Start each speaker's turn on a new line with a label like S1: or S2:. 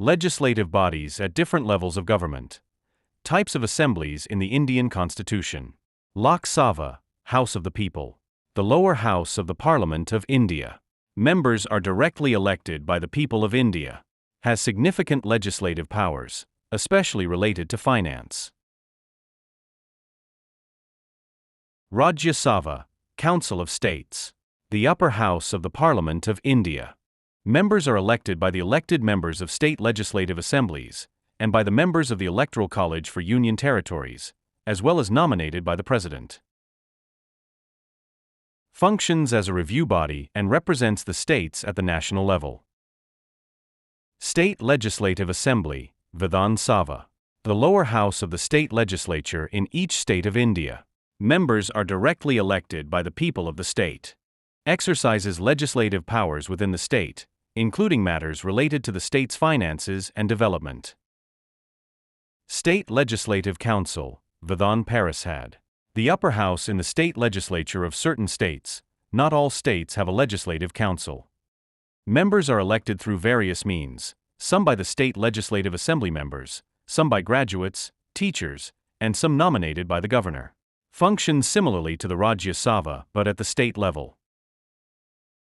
S1: Legislative bodies at different levels of government. Types of assemblies in the Indian Constitution. Lok Sabha, House of the People. The lower house of the Parliament of India. Members are directly elected by the people of India. Has significant legislative powers, especially related to finance. Rajya Sabha, Council of States. The upper house of the Parliament of India. Members are elected by the elected members of state legislative assemblies, and by the members of the Electoral College for Union Territories, as well as nominated by the President. Functions as a review body and represents the states at the national level. State Legislative Assembly, Vidhan Sabha. The lower house of the state legislature in each state of India. Members are directly elected by the people of the state. Exercises legislative powers within the state, including matters related to the state's finances and development. State Legislative Council, Vidhan Parishad. The upper house in the state legislature of certain states. Not all states have a legislative council. Members are elected through various means, some by the state legislative assembly members, some by graduates, teachers, and some nominated by the governor. Functions similarly to the Rajya Sabha but at the state level.